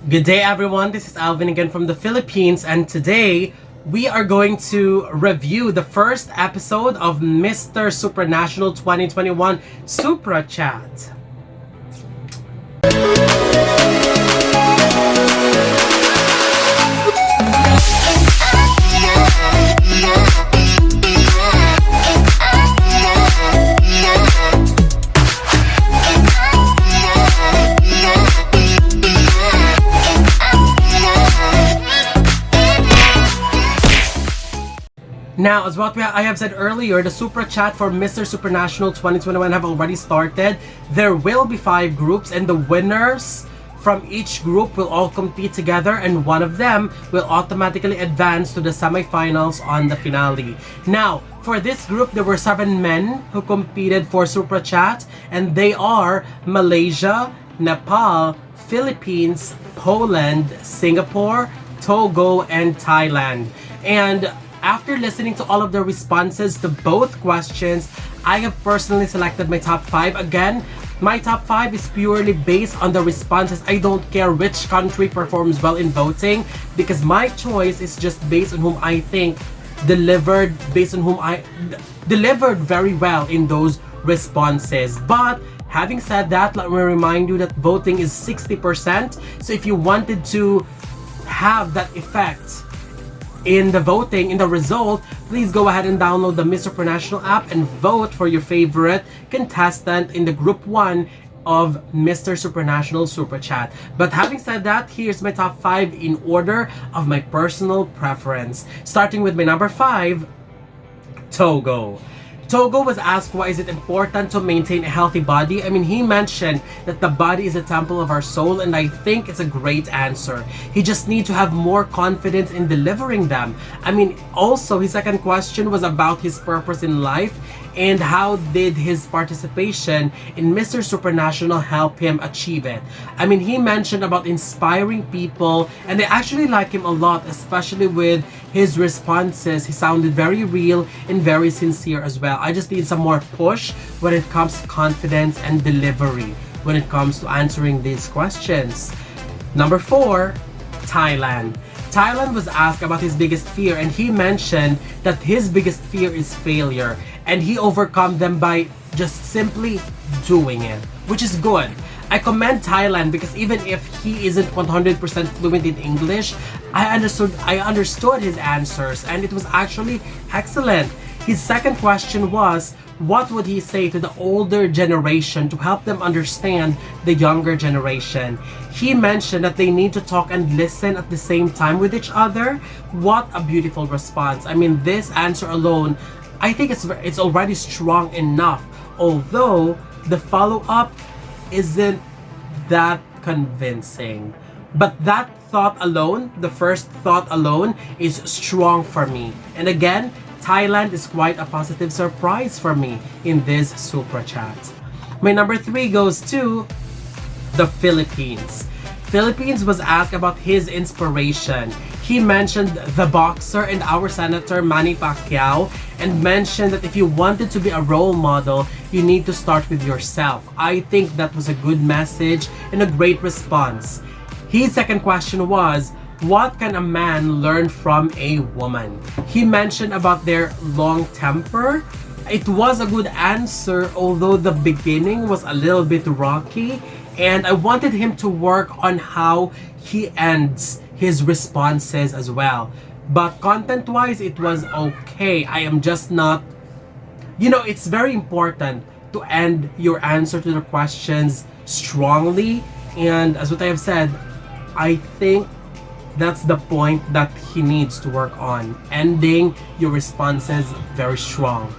Good day everyone, this is Alvin again from the Philippines, and today we are going to review the first episode of Mister Supranational 2021 Supra Chat. Now, as what I have said earlier, the Supra Chat for Mister Supranational 2021 have already started. There will be 5 groups, and the winners from each group will all compete together, and one of them will automatically advance to the semifinals on the finale. Now, for this group, there were 7 men who competed for Supra Chat, and they are Malaysia, Nepal, Philippines, Poland, Singapore, Togo, and Thailand. And after listening to all of the responses to both questions, I have personally selected my top 5. Again, my top 5 is purely based on the responses. I don't care which country performs well in voting, because my choice is just based on whom I think delivered very well in those responses. But having said that, let me remind you that voting is 60%. So if you wanted to have that effect in the voting, in the result, please go ahead and download the Mister Supranational app and vote for your favorite contestant in the group 1 of Mister Supranational Super Chat. But having said that, here's my top 5 in order of my personal preference. Starting with my number 5, Togo. Togo was asked why is it important to maintain a healthy body. I mean, he mentioned that the body is a temple of our soul, and I think it's a great answer. He just needs to have more confidence in delivering them. I mean, also his second question was about his purpose in life and how did his participation in Mister Supranational help him achieve it. I mean, he mentioned about inspiring people, and I actually like him a lot, especially with his responses. He sounded very real and very sincere as well. I just need some more push when it comes to confidence and delivery when it comes to answering these questions. Number 4, Thailand. Thailand was asked about his biggest fear, and he mentioned that his biggest fear is failure, and he overcome them by just simply doing it, which is good. I commend Thailand because even if he isn't 100% fluent in English, I understood his answers, and it was actually excellent. His second question was, what would he say to the older generation to help them understand the younger generation? He mentioned that they need to talk and listen at the same time with each other. What a beautiful response. I mean, this answer alone, I think it's already strong enough, although the follow-up isn't that convincing. But that thought alone, the first thought alone, is strong for me. And again, Thailand is quite a positive surprise for me in this Supra Chat. My number 3 goes to the Philippines. Philippines was asked about his inspiration. He mentioned the boxer and our Senator Manny Pacquiao, and mentioned that if you wanted to be a role model, you need to start with yourself. I think that was a good message and a great response. His second question was, what can a man learn from a woman? He mentioned about their long temper. It was a good answer, although the beginning was a little bit rocky, and I wanted him to work on how he ends his responses as well. But content-wise, it was okay. I am just not... it's very important to end your answer to the questions strongly, and as what I have said, I think that's the point that he needs to work on, ending your responses very strong.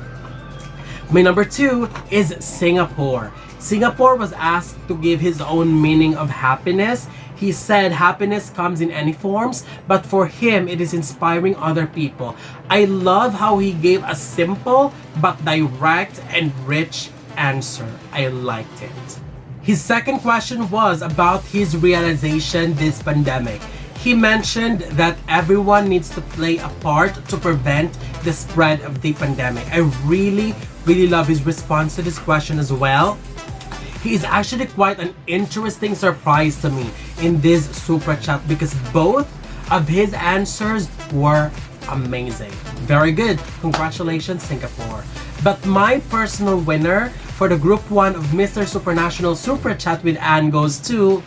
My number 2 is Singapore. Singapore was asked to give his own meaning of happiness. He said happiness comes in any forms, but for him, it is inspiring other people. I love how he gave a simple but direct and rich answer. I liked it. His second question was about his realization this pandemic. He mentioned that everyone needs to play a part to prevent the spread of the pandemic. I really love his response to this question as well. he is actually quite an interesting surprise to me in this Supra Chat because both of his answers were amazing. Very good. Congratulations, Singapore. But my personal winner for the Group 1 of Mister Supranational Supra Chat with Anne goes to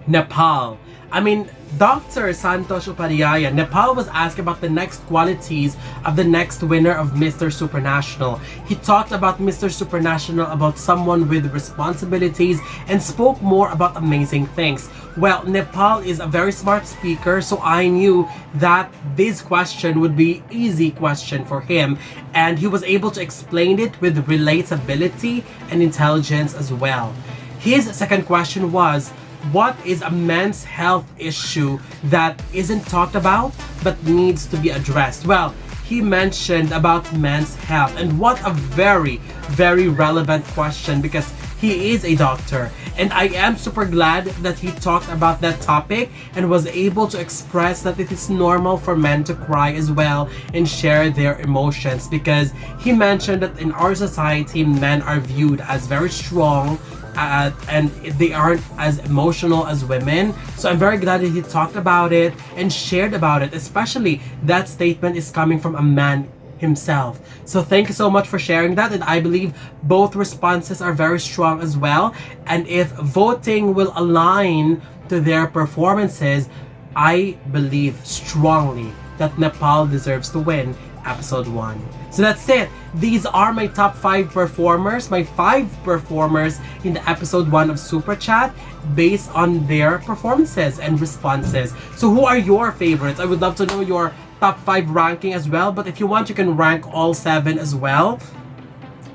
Nepal. I mean, Dr. Santosh Upadhyaya, Nepal was asked about the next qualities of the next winner of Mister Supranational. He talked about Mister Supranational about someone with responsibilities and spoke more about amazing things. Well, Nepal is a very smart speaker, so I knew that this question would be easy question for him, and he was able to explain it with relatability and intelligence as well. His second question was, what is a men's health issue that isn't talked about but needs to be addressed? Well, he mentioned about men's health, and what a very, very relevant question because he is a doctor, and I am super glad that he talked about that topic and was able to express that it is normal for men to cry as well and share their emotions, because he mentioned that in our society men are viewed as very strong and they aren't as emotional as women. So I'm very glad that he talked about it and shared about it, especially that statement is coming from a man himself. So thank you so much for sharing that, and I believe both responses are very strong as well, and if voting will align to their performances, I believe strongly that Nepal deserves to win episode 1. So that's it. These are my top 5 performers, my 5 performers in the episode 1 of Supra Chat based on their performances and responses. So who are your favorites? I would love to know your top 5 ranking as well, but if you want, you can rank all 7 as well.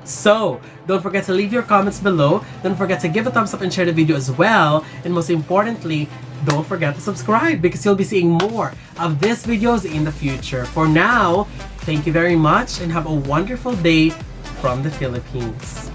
So don't forget to leave your comments below. Don't forget to give a thumbs up and share the video as well. And most importantly, don't forget to subscribe because you'll be seeing more of these videos in the future. For now, thank you very much and have a wonderful day from the Philippines.